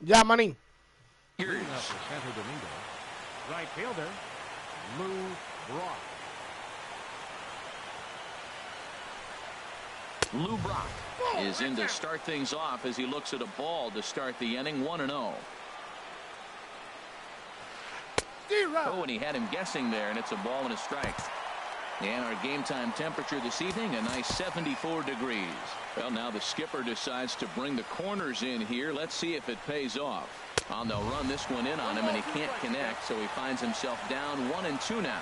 Ya, manín. Right fielder, Lou Brock. Lou Brock is in to start things off as he looks at a ball to start the inning. 1-0. Oh, and he had him guessing there, and it's a ball and a strike. And our game time temperature this evening, a nice 74 degrees. Well, now the skipper decides to bring the corners in here. Let's see if it pays off. They'll run this one in on him, and he can't connect, so he finds himself down 1-2 now.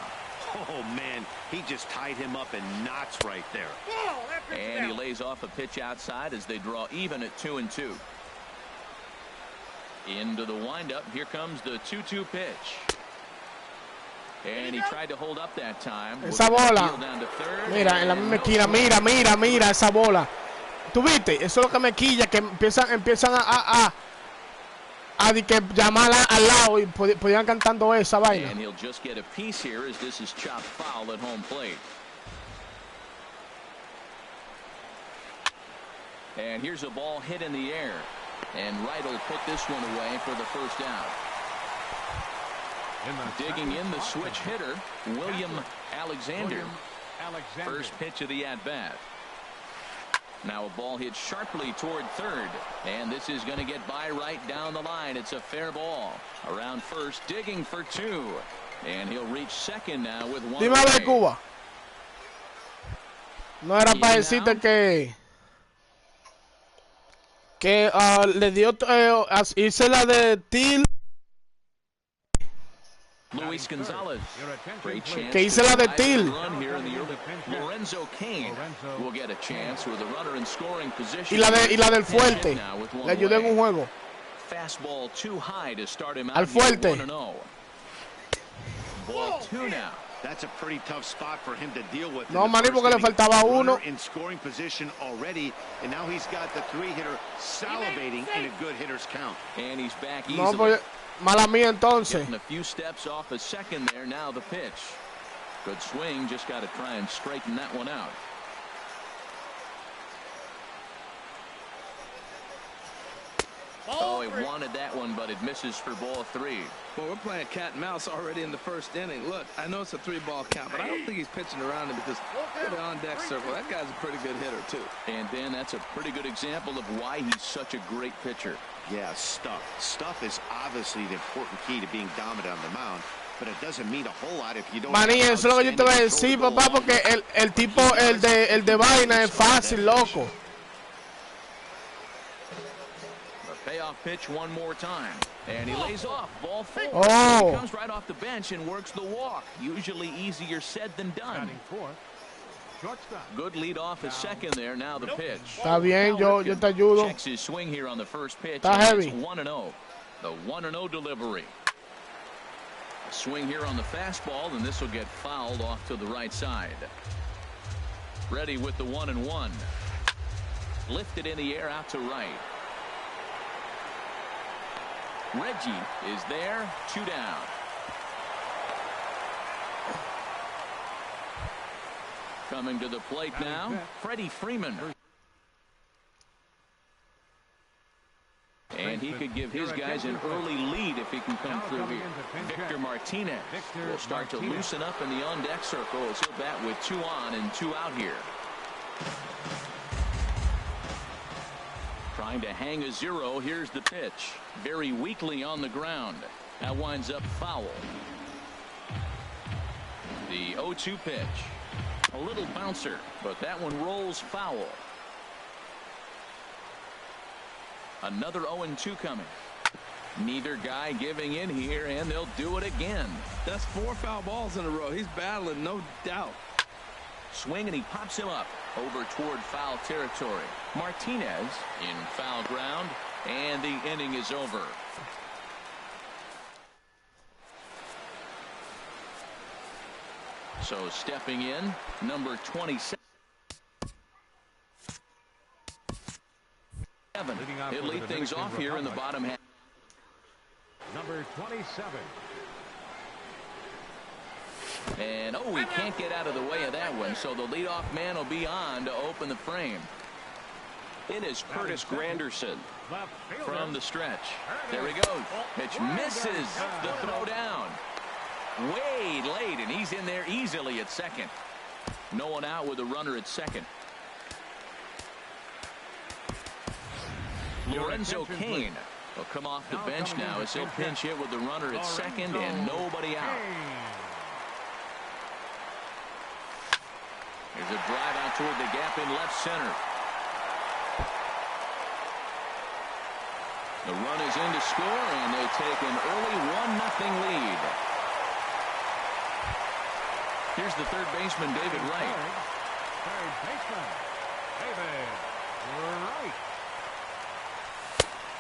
Oh, man, he just tied him up in knots right there. And he lays off a pitch outside as they draw even at 2-2. Into the windup. Here comes the 2-2 pitch. And he tried to hold up that time. Esa bola. Mira, en la misma esquina. Mira esa bola. ¿Tú viste? Eso es lo que me quilla, que empiezan a que llamar al lado y podían cantando esa vaina. And he'll just get a piece here as this is chopped foul at home plate. And here's a ball hit in the air. And Wright will put this one away for the first out. Digging in the switch hitter, William Alexander. First pitch of the at-bat. Now a ball hit sharply toward third. And this is going to get by Wright down the line. It's a fair ball. Around first, digging for two. And he'll reach second now with one. Dime de Cuba. No era para decirte que le dio hice la de Til. Luis Gonzalez. Great chance. Que hice la de Til. Lorenzo Cain will get a chance with a runner in scoring position. Y la del Fuerte. Le ayudé en un juego. Fastball too high to start him out. Al Fuerte. Ball two now. That's a pretty tough spot for him to deal with. No, maní, porque le faltaba uno. In scoring position already, and now he's got the three-hitter salivating in a good hitter's count. And he's back easily. No, pues, mala mía entonces. Getting a few steps off a second there. Now the pitch. Good swing. Just got to try and straighten that one out. Oh, he wanted that one, but it misses for ball three. Well, we're playing cat and mouse already in the first inning. Look, I know it's a 3-ball count, but I don't think he's pitching around him because look at the on-deck circle. That guy's a pretty good hitter, too. And, Ben, that's a pretty good example of why he's such a great pitcher. Yeah, stuff. Stuff is obviously the important key to being dominant on the mound, but it doesn't mean a whole lot if you don't. Maní, eso es lo que yo te voy a decir, papá, porque el tipo, el de vaina es fácil, loco. Payoff pitch one more time. And he lays off. Ball four. Oh. He comes right off the bench and works the walk. Usually easier said than done. Good lead off his second there. Now the pitch. Está bien, yo te ayudo. Checks his swing here on the first pitch. Está heavy. It's 1-0. The 1-0 delivery. A swing here on the fastball, and this will get fouled off to the right side. Ready with the 1-1. Lifted in the air out to right. Reggie is there, 2 down. Coming to the plate now, Freddie Freeman. And he could give his guys an early lead if he can come through here. Victor Martinez will start to loosen up in the on-deck circle as he'll bat with 2 on and 2 out here. Trying to hang a 0. Here's the pitch. Very weakly on the ground. That winds up foul. The 0-2 pitch. A little bouncer, but that one rolls foul. Another 0-2 coming. Neither guy giving in here, and they'll do it again. That's 4 foul balls in a row. He's battling, no doubt. Swing, and he pops him up over toward foul territory. Martinez in foul ground, and the inning is over. So stepping in, number 27. He'll lead things off here in the bottom half. Number 27. And, oh, he can't get out of the way of that one, so the leadoff man will be on to open the frame. In is Curtis Granderson from the stretch. There he goes. Pitch misses the throw down. Way late, and he's in there easily at second. No one out with a runner at second. Lorenzo Cain will come off the bench now as he'll pinch hit with the runner at second and nobody out. Here's a drive out toward the gap in left center. The run is in to score, and they take an early 1-0 lead. Here's the third baseman, David Wright. Third baseman, David Wright.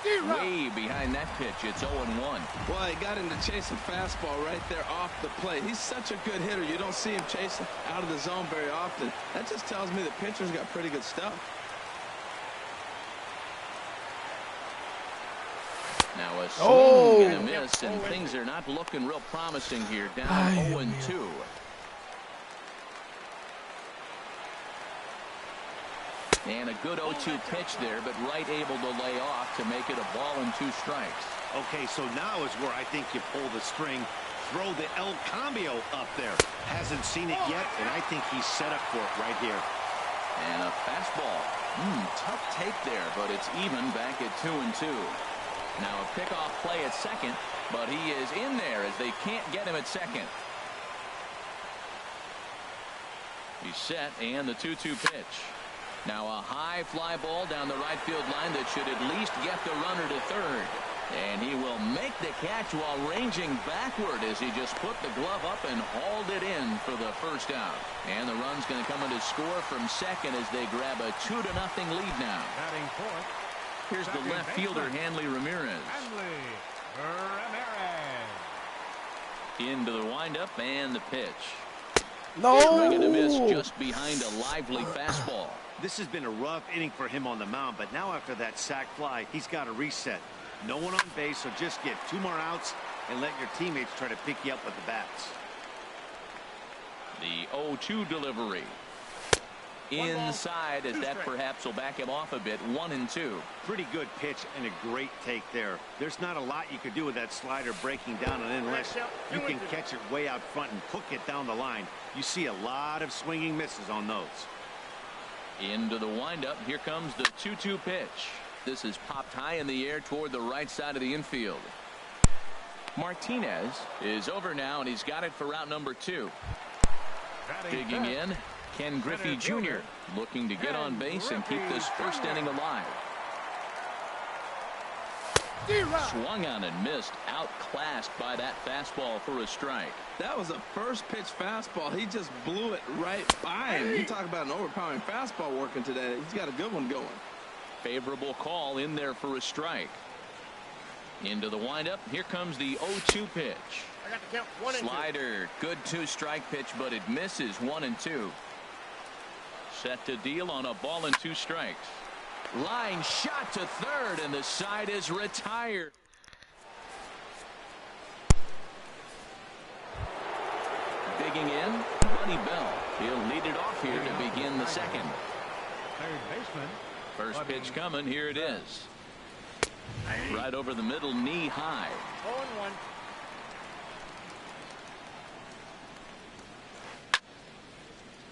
Way behind that pitch. It's 0-1. Well, he got him to chase a fastball right there off the plate. He's such a good hitter. You don't see him chasing out of the zone very often. That just tells me the pitcher's got pretty good stuff. Now a swing and a miss, and things are not looking real promising here. Down 0-2. And a good 0-2 pitch there, but Wright able to lay off to make it a ball and 2 strikes. Okay, so now is where I think you pull the string. Throw the El Cambio up there. Hasn't seen it yet, and I think he's set up for it right here. And a fastball. Tough take there, but it's even back at 2-2. Now a pickoff play at second, but he is in there as they can't get him at second. He's set, and the 2-2 pitch. Now a high fly ball down the right field line that should at least get the runner to third. And he will make the catch while ranging backward as he just put the glove up and hauled it in for the first out. And the run's going to come in to score from second as they grab a 2-0 lead now. Batting fourth. Here's the left fielder, Hanley Ramirez. Hanley Ramirez. Into the windup and the pitch. No. Swing and a miss just behind a lively fastball. This has been a rough inning for him on the mound, but now after that sac fly, he's got to reset. No one on base, so just get 2 more outs and let your teammates try to pick you up with the bats. The 0-2 delivery. Inside, as that perhaps will back him off a bit. 1-2. Pretty good pitch and a great take there. There's not a lot you could do with that slider breaking down and unless you can catch it way out front and hook it down the line. You see a lot of swinging misses on those. Into the windup. Here comes the 2-2 pitch. This is popped high in the air toward the right side of the infield. Martinez is over now, and he's got it for route number 2. Digging in, Ken Griffey Jr. looking to get on base and keep this first inning alive. Swung on and missed, outclassed by that fastball for a strike. That was a first pitch fastball. He just blew it right by him. You talk about an overpowering fastball working today. He's got a good one going. Favorable call in there for a strike. Into the windup. Here comes the 0-2 pitch. I got the count. 1 and 2. Slider. Good 2-strike pitch, but it misses. 1-2. Set to deal on a ball and 2 strikes. Line shot to third, and the side is retired. Digging in, Buddy Bell. He'll lead it off here to begin the second. Third baseman. First pitch coming. Here it is. Right over the middle, knee high.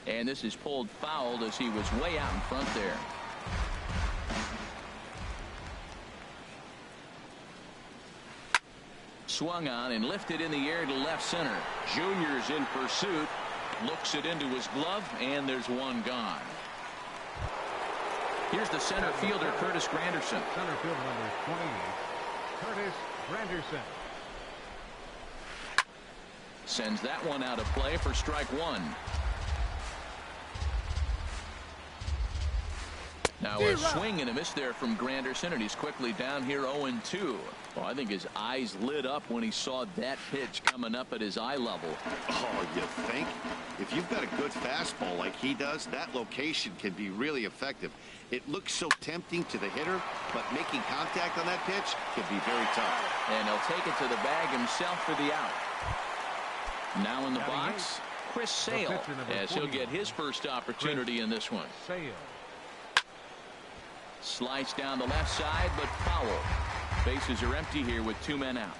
0-1. And this is pulled foul as he was way out in front there. Swung on and lifted in the air to left center. Junior's in pursuit. Looks it into his glove, and there's one gone. Here's the center fielder, Curtis Granderson. Center fielder number 28, Curtis Granderson. Sends that one out of play for strike 1. Now a swing and a miss there from Granderson, and he's quickly down here 0-2. Well, I think his eyes lit up when he saw that pitch coming up at his eye level. Oh, you think? If you've got a good fastball like he does, that location can be really effective. It looks so tempting to the hitter, but making contact on that pitch can be very tough. And he'll take it to the bag himself for the out. Now in the box, Chris Sale, as he'll get his first opportunity in this one. Sale. Slice down the left side, but foul. Bases are empty here with 2 men out.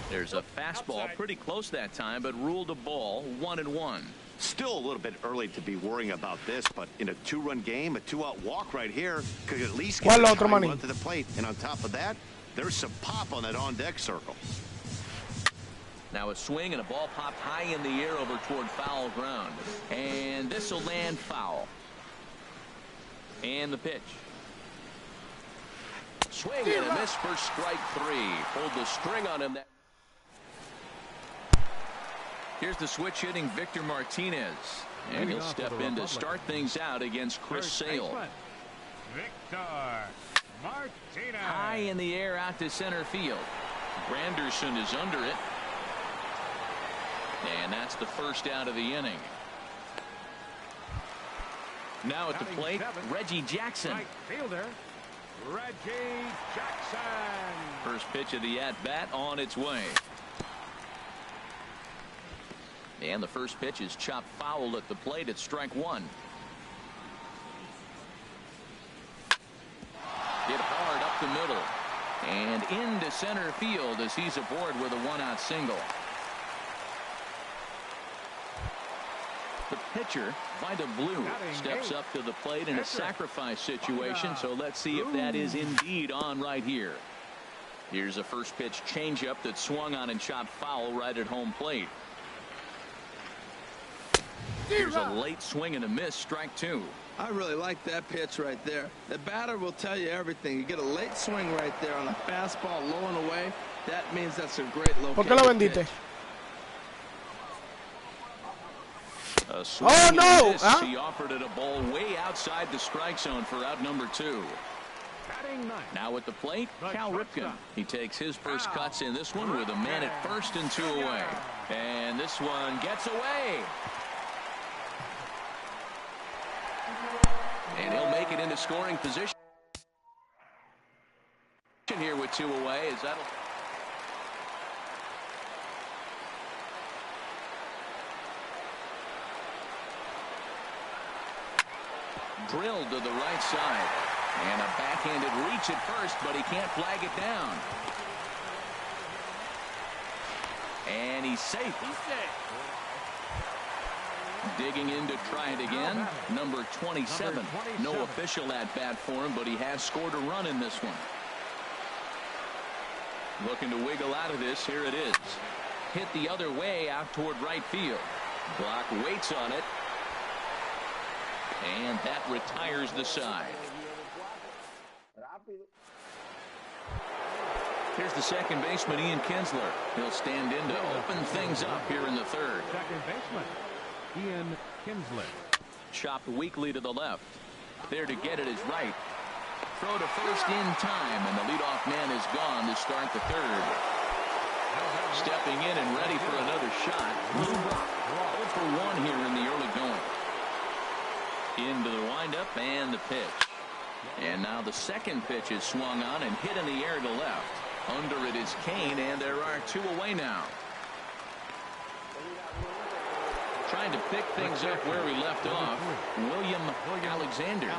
There's a fastball pretty close that time, but ruled a ball, 1-1. Still a little bit early to be worrying about this, but in a 2-run game, a 2-out walk right here could at least get a run to the plate. And on top of that, there's some pop on that on-deck circle. Now a swing and a ball popped high in the air over toward foul ground. And this will land foul. And the pitch. Swing and a miss for strike 3. Pulled the string on him. Here's the switch hitting Victor Martinez. And he'll step in to start things out against Chris Sale. Victor Martinez. High in the air out to center field. Granderson is under it. And that's the first out of the inning. Now at the plate, Reggie Jackson. Right fielder, Reggie Jackson. First pitch of the at-bat on its way. And the first pitch is chopped foul at the plate at strike 1. Hit hard up the middle. And into center field as he's aboard with a 1-out single. The pitcher, Vida Blue, steps up to the plate in a sacrifice situation, so let's see if that is indeed on right here. Here's a first pitch changeup that swung on and chopped foul right at home plate. Here's a late swing and a miss, strike 2. I really like that pitch right there. The batter will tell you everything. You get a late swing right there on a fastball low and away. That means that's a great low. ¿Por qué lo vendiste? Oh no! Huh? He offered it a ball way outside the strike zone for out number 2. Now at the plate, Cal Ripken. He takes his first cuts in this one with a man at first and 2 away. And this one gets away. And he'll make it into scoring position here with 2 away. As that'll drilled to the right side. And a backhanded reach at first, but he can't flag it down. And he's safe. Digging in to try it again. Number 27. No official at-bat for him, but he has scored a run in this one. Looking to wiggle out of this. Here it is. Hit the other way out toward right field. Block waits on it. And that retires the side. Here's the second baseman, Ian Kinsler. He'll stand in to open things up here in the third. Second baseman, Ian Kinsler. Chopped weakly to the left. There to get it is right. Throw to first in time, and the leadoff man is gone to start the third. Stepping in and ready for another shot. Lou Brock, 0 for 1 here in the early going. Into the windup and the pitch. And now the second pitch is swung on and hit in the air to left. Under it is Kane, and there are 2 away now. Trying to pick things up where we left off, William Alexander.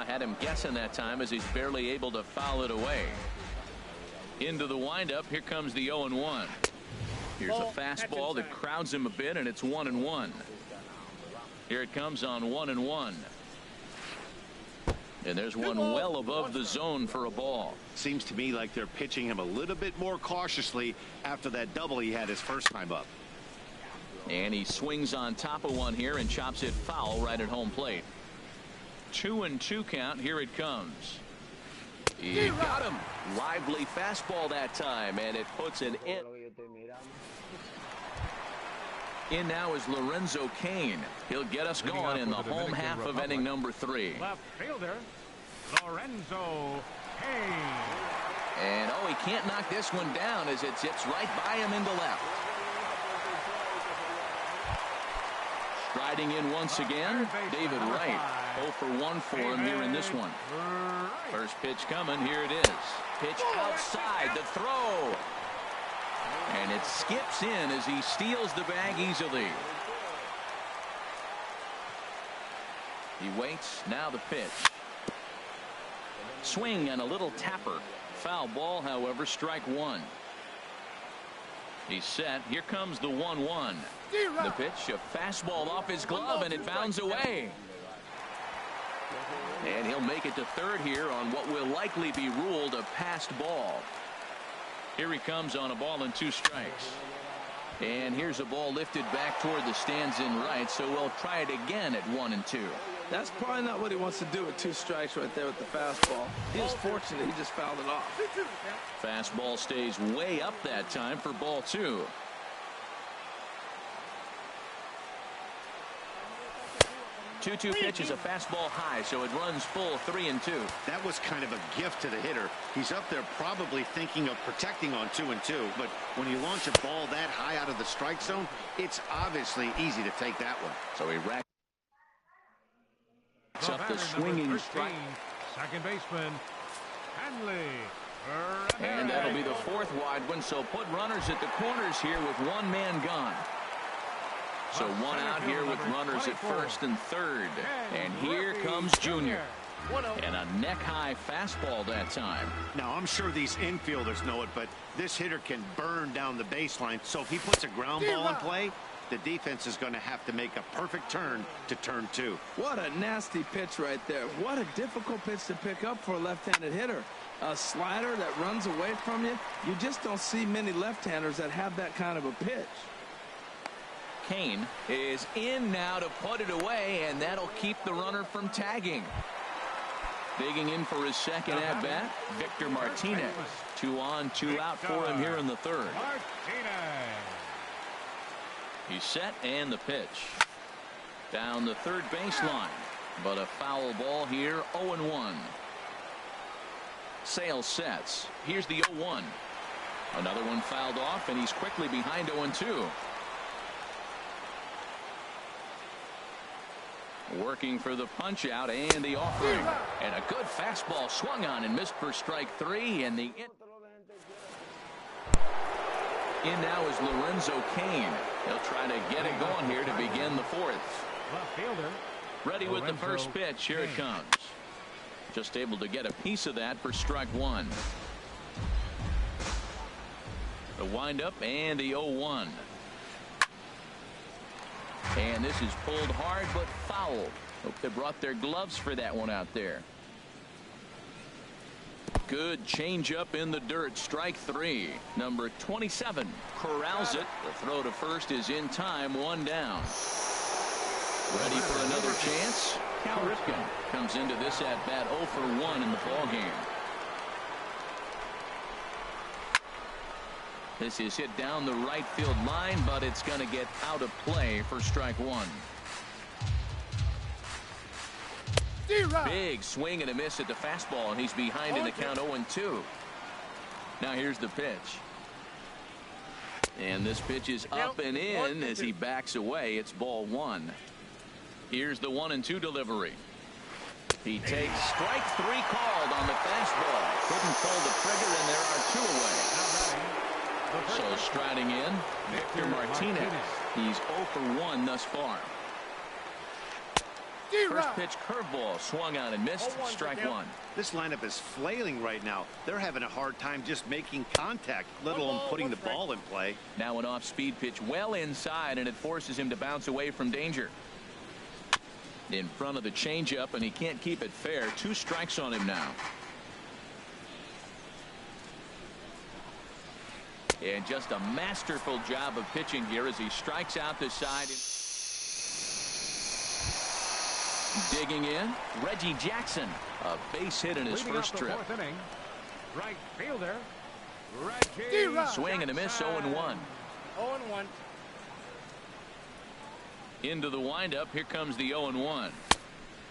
Had him guessing that time as he's barely able to foul it away. Into the windup, here comes the 0-1. Here's a fastball that crowds him a bit, and it's 1-1. Here it comes on 1-1. And there's one well above the zone for a ball. Seems to me like they're pitching him a little bit more cautiously after that double he had his first time up. And he swings on top of one here and chops it foul right at home plate. 2-2 count. Here it comes. He got him. Lively fastball that time, and it puts an in. In now is Lorenzo Kane. He'll get us going in the home half of inning number 3. Left fielder, Lorenzo Kane. And he can't knock this one down as it zips right by him into left. Striding in once again, David Wright. 0 for 1 for him here in this one. First pitch coming. Here it is. Pitch outside. The throw. And it skips in as he steals the bag easily. He waits. Now the pitch. Swing and a little tapper. Foul ball, however, strike one. He's set. Here comes the 1-1. The pitch, a fastball off his glove, and it bounds away. And he'll make it to third here on what will likely be ruled a passed ball. Here he comes on a ball and 2 strikes. And here's a ball lifted back toward the stands in right, so we'll try it again at 1-2. That's probably not what he wants to do with 2 strikes right there with the fastball. He was fortunate he just fouled it off. Fastball stays way up that time for ball 2. Two pitch is a fastball high, so it runs full 3-2. That was kind of a gift to the hitter. He's up there probably thinking of protecting on 2-2, but when you launch a ball that high out of the strike zone, it's obviously easy to take that one. So he racks up the swinging strike. Second baseman, Hanley. And that'll be the 4th wide one, so put runners at the corners here with 1 man gone. So 1 out here with runners at first and third. And here comes Junior. And a neck-high fastball that time. Now, I'm sure these infielders know it, but this hitter can burn down the baseline. So if he puts a ground ball in play, the defense is going to have to make a perfect turn to turn 2. What a nasty pitch right there. What a difficult pitch to pick up for a left-handed hitter. A slider that runs away from you. You just don't see many left-handers that have that kind of a pitch. Kane is in now to put it away, and that'll keep the runner from tagging. Digging in for his second at-bat, Victor Martinez. 2 on, 2 out for him here in the 3rd. He's set, and the pitch. Down the third baseline, but a foul ball here, 0-1. Sale sets. Here's the 0-1. Another one fouled off, and he's quickly behind 0-2. Working for the punch out and the offering. And a good fastball swung on and missed for strike 3. And the in now is Lorenzo Kane. He'll try to get it going here to begin the 4th. Ready with the first pitch. Here it comes. Just able to get a piece of that for strike 1. The windup and the 0-1. And this is pulled hard but foul. Hope they brought their gloves for that one out there. Good changeup in the dirt. Strike 3. Number 27 corrals it. The throw to first is in time. 1 down. Ready for another chance. Cal Ripken comes into this at bat 0 for 1 in the ball game. This is hit down the right field line, but it's going to get out of play for strike 1. Big swing and a miss at the fastball, and he's behind in the count 0-2. Now here's the pitch. And this pitch is up and in as he backs away. It's ball 1. Here's the 1-2 delivery. He takes strike 3 called on the fastball. Couldn't pull the trigger, and there are 2 away. So striding in, Victor Martinez. He's 0 for 1 thus far. First pitch curveball swung on and missed. Strike 1. This lineup is flailing right now. They're having a hard time just making contact, let alone putting the ball in play. Now an off-speed pitch well inside, and it forces him to bounce away from danger. In front of the changeup, and he can't keep it fair. 2 strikes on him now. And just a masterful job of pitching here as he strikes out the side. Digging in, Reggie Jackson. A base hit in his first trip. Right fielder, Reggie. Swing and a miss, 0-1. 0-1. Into the windup. Here comes the 0-1.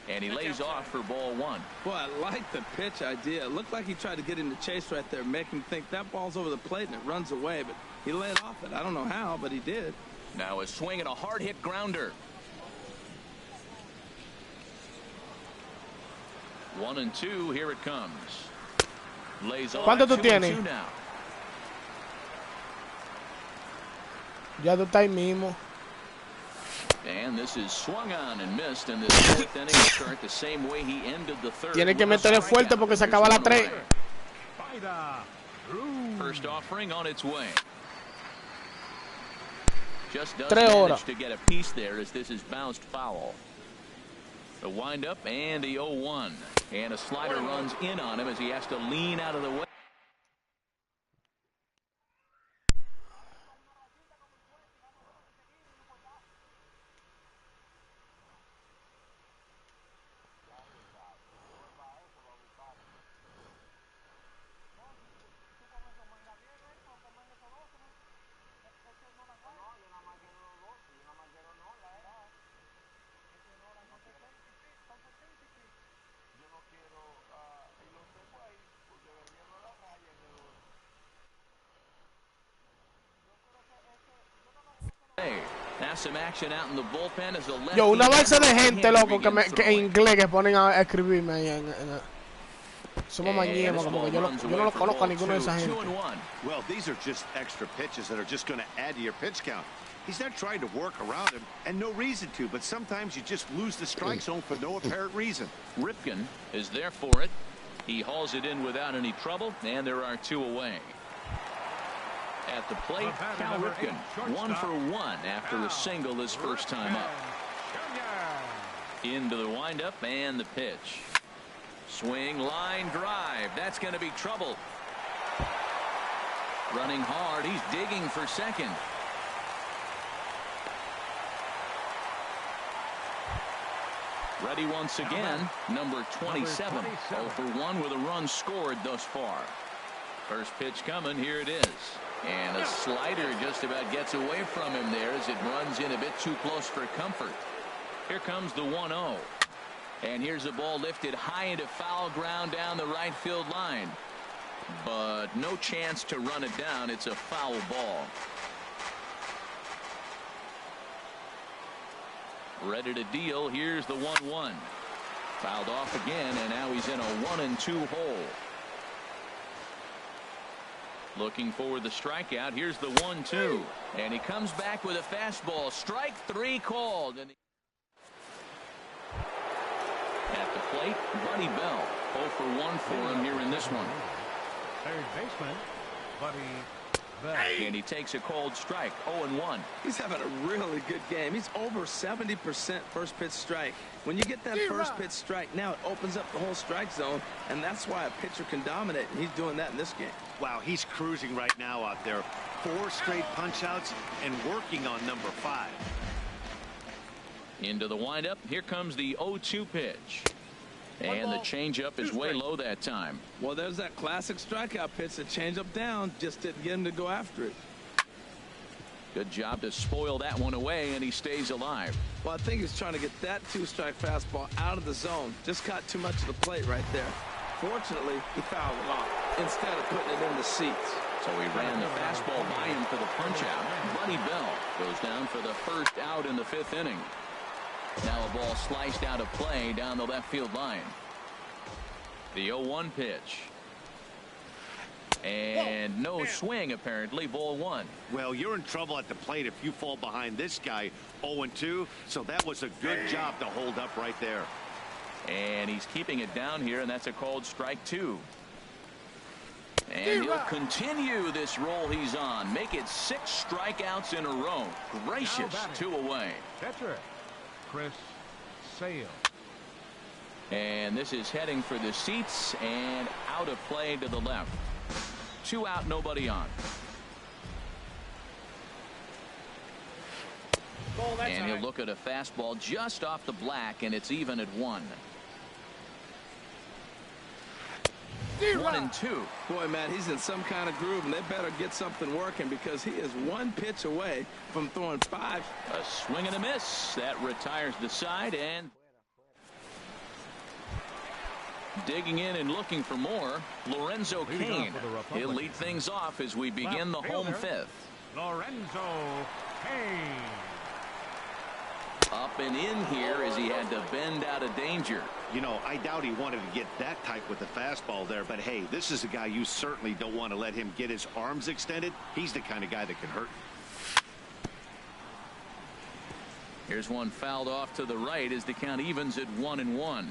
And he lays off for ball 1. Boy, I like the pitch idea. It looked like he tried to get into chase right there, make him think that ball's over the plate and it runs away, but he laid off it. I don't know how, but he did. Now a swing and a hard hit grounder. 1-2. Here it comes. Lays off. ¿Cuánto tú tienes? 2 now. Ya tú estás ahí mismo. And this is swung on and missed in this fourth inning. Start the same way he ended the third. Tiene que meterle fuerte porque se acaba la 3. First offering on its way. Just does 3 horas. manage to get a piece there as this is bounced foul. The windup and the 0-1. And a slider runs in on him as he has to lean out of the way. Yo, una balsa de gente, loco, que en inglés que ponen a escribirme ahí somos mañemos, como que yo no lo conozco a ninguno de esa gente. Well, these are just extra pitches that are just going to add to your pitch count. He's not trying to work around him, and no reason to, but sometimes you just lose the strike zone for no apparent reason. Ripken is there for it. He hauls it in without any trouble, and there are 2 away. At the plate, Cal Ripken, 1 for 1 after a single his first time up. Into the windup and the pitch. Swing, line, drive. That's going to be trouble. Running hard. He's digging for second. Ready once again, number 27. 0 for 1 with a run scored thus far. First pitch coming. Here it is. And a slider just about gets away from him there as it runs in a bit too close for comfort. Here comes the 1-0. And here's a ball lifted high into foul ground down the right field line. But no chance to run it down. It's a foul ball. Ready to deal. Here's the 1-1. Fouled off again, and now he's in a 1-2 hole. Looking for the strikeout. Here's the 1-2. And he comes back with a fastball. Strike 3 called. And at the plate, Buddy Bell. 0 for 1 for him here in this one. Third baseman, Buddy Bell. And he takes a called strike. 0-1. He's having a really good game. He's over 70% first pitch strike. When you get that first pitch strike, now it opens up the whole strike zone, and that's why a pitcher can dominate, and he's doing that in this game. Wow, he's cruising right now out there. 4 straight punch-outs and working on number 5. Into the windup. Here comes the 0-2 pitch. And the changeup is way low that time. Well, there's that classic strikeout pitch. The changeup down just didn't get him to go after it. Good job to spoil that one away, and he stays alive. Well, I think he's trying to get that 2-strike fastball out of the zone. Just caught too much of the plate right there. Fortunately, he fouled it off instead of putting it in the seats. So he ran the fastball by him for the punch-out. Buddy Bell goes down for the first out in the 5th inning. Now a ball sliced out of play down the left field line. The 0-1 pitch. And no swing, apparently. Ball 1. Well, you're in trouble at the plate if you fall behind this guy 0-2. So that was a good job to hold up right there. And he's keeping it down here, and that's a called strike 2. And he'll continue this roll he's on. Make it 6 strikeouts in a row. Gracious, 2 away. Catcher, Chris Sale. And this is heading for the seats and out of play to the left. 2 out, nobody on. And he'll look at a fastball just off the black, and it's even at 1. 1-2. Boy, man, he's in some kind of groove, and they better get something working because he is 1 pitch away from throwing 5. A swing and a miss. That retires the side, and digging in and looking for more, Lorenzo Cain. He'll lead things off as we begin the home 5th. Lorenzo Cain. Up and in here as he had to bend out of danger. You know, I doubt he wanted to get that type with the fastball there, but hey, this is a guy you certainly don't want to let him get his arms extended. He's the kind of guy that can hurt. Here's one fouled off to the right as the count evens at 1-1.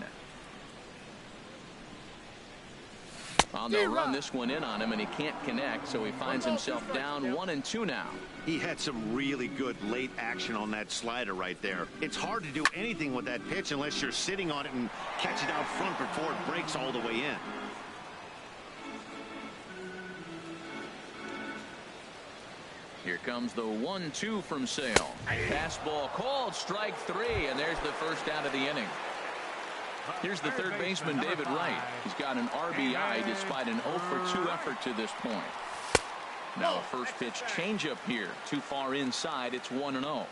On the run, this one in on him, and he can't connect, so he finds himself down 1-2 now. He had some really good late action on that slider right there. It's hard to do anything with that pitch unless you're sitting on it and catch it out front before it breaks all the way in. Here comes the 1-2 from Sale. Fastball called, strike 3, and there's the first out of the inning. Here's the third baseman, David Wright. He's got an RBI despite an 0-for-2 effort to this point. Now a first pitch changeup here. Too far inside. It's 1-0.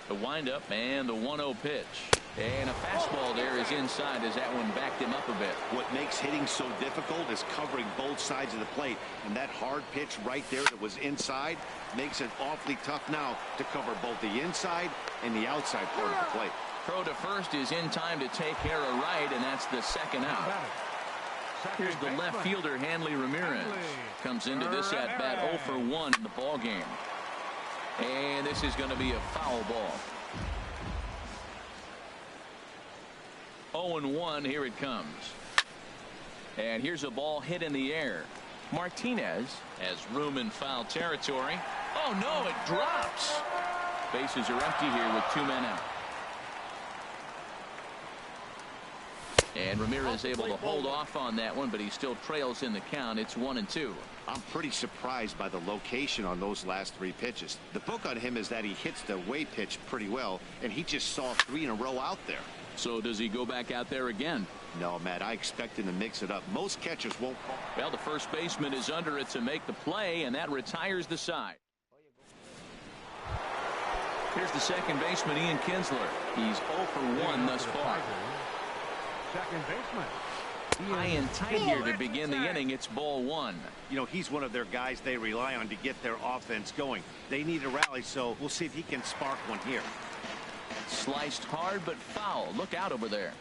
The windup and the 1-0 pitch. And a fastball there is inside as that one backed him up a bit. What makes hitting so difficult is covering both sides of the plate. And that hard pitch right there that was inside makes it awfully tough now to cover both the inside and the outside part of the plate. Throw to first is in time to take care of right, and that's the second out. Here's the left fielder, Hanley Ramirez. Comes into this at bat 0-for-1 in the ball game. And this is going to be a foul ball. 0-1, here it comes. And here's a ball hit in the air. Martinez has room in foul territory. Oh no, it drops. Bases are empty here with 2 men out. And Ramirez able to hold off on that one, but he still trails in the count. It's 1-2. I'm pretty surprised by the location on those last 3 pitches. The book on him is that he hits the way pitch pretty well, and he just saw 3 in a row out there. So does he go back out there again? No, Matt, I expect him to mix it up. Most catchers won't. Well, the first baseman is under it to make the play, and that retires the side. Here's the second baseman, Ian Kinsler. He's 0-for-1 thus far. Second baseman. High and tight here to begin the inning. It's ball 1. You know, he's one of their guys they rely on to get their offense going. They need a rally, so we'll see if he can spark one here. Sliced hard but foul. Look out over there.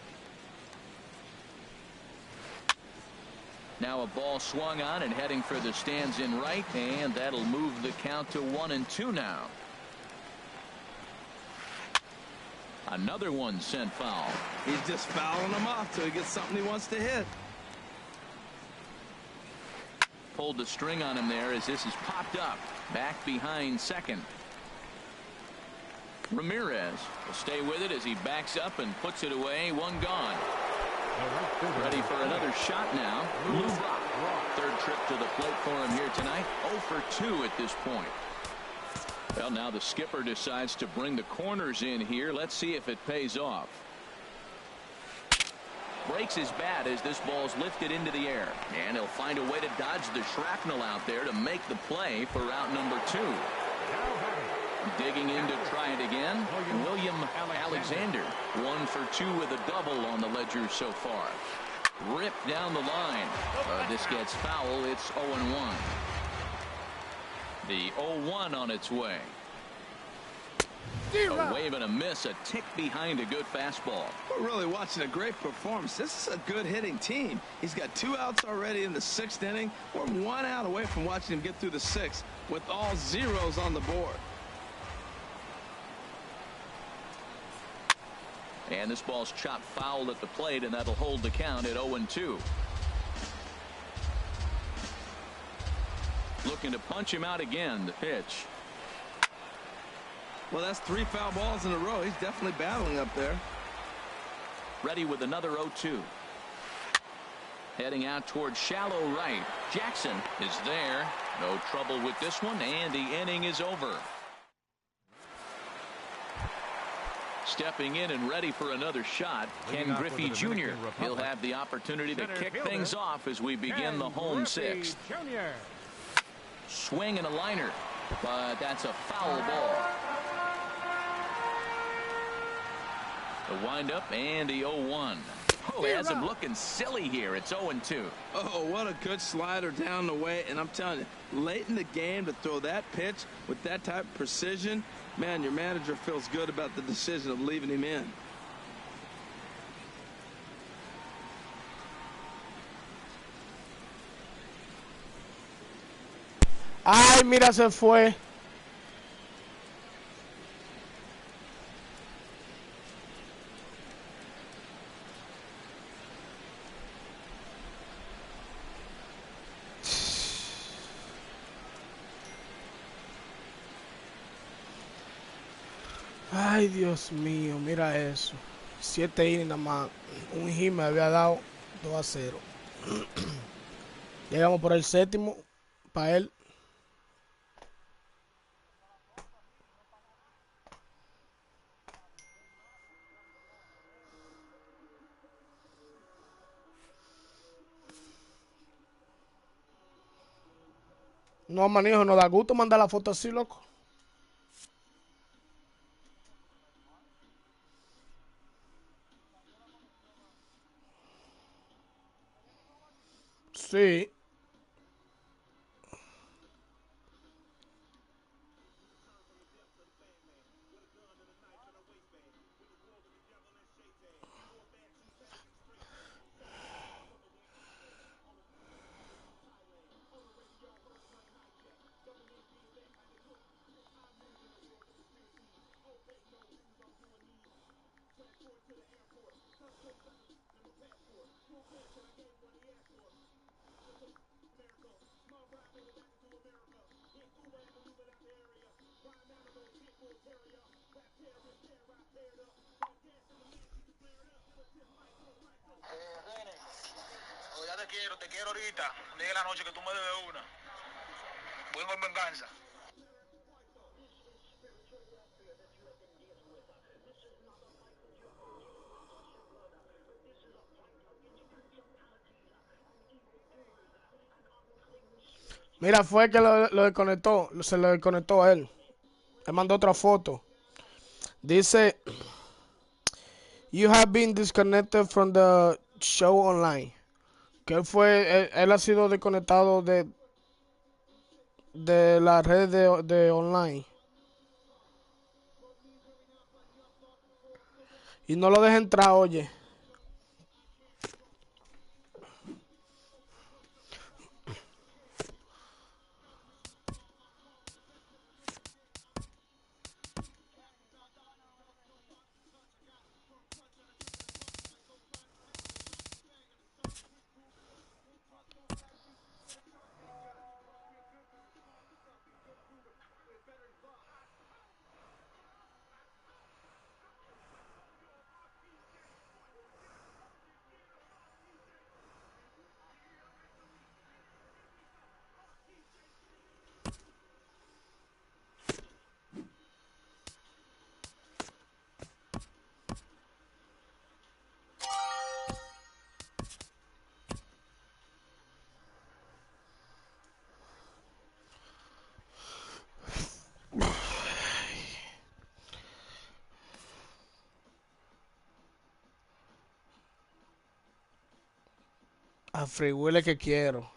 Now a ball swung on and heading for the stands in right, and that'll move the count to 1-2 now. Another one sent foul. He's just fouling them off till he gets something he wants to hit. Pulled the string on him there as this is popped up. Back behind second. Ramirez will stay with it as he backs up and puts it away. One gone. Ready for another shot now. Lou Brock. Third trip to the plate for him here tonight. 0-for-2 at this point. Well, now the skipper decides to bring the corners in here. Let's see if it pays off. Breaks his bat as this ball's lifted into the air. And he'll find a way to dodge the shrapnel out there to make the play for route number 2. Digging in to try it again, William Alexander. 1-for-2 with a double on the ledger so far. Ripped down the line. This gets foul. It's 0-1. The 0-1 on its way. A wave and a miss, a tick behind a good fastball. We're really watching a great performance. This is a good hitting team. He's got 2 outs already in the 6th inning. We're 1 out away from watching him get through the 6th with all zeros on the board. And this ball's chopped foul at the plate, and that'll hold the count at 0-2. Looking to punch him out again. The pitch. Well, that's 3 foul balls in a row. He's definitely battling up there. Ready with another 0-2. Heading out towards shallow right. Jackson is there. No trouble with this one, and the inning is over. Stepping in and ready for another shot, Ken Griffey Jr. He'll have the opportunity to kick things off as we begin the home 6th. Swing and a liner, but that's a foul ball. The windup and the 0-1. Oh, he has him looking silly here. It's 0-2. Oh, what a good slider down the way. And I'm telling you, late in the game to throw that pitch with that type of precision, man, your manager feels good about the decision of leaving him in. Ay, mira, se fue. Ay, Dios mío, mira eso. 7 innings nada más. Un hit me había dado 2-0. Llegamos por el séptimo para él. No, manejo, no da gusto mandar la foto así, loco. Sí. Ya te quiero ahorita. Dije la noche que tú me debes una. Vengo en venganza. Mira, fue que lo desconectó. Se lo desconectó a él. Él mandó otra foto. Dice, you have been disconnected from the show online. Que él ha sido desconectado de la red de online. Y no lo deja entrar, oye. A Free que quiero.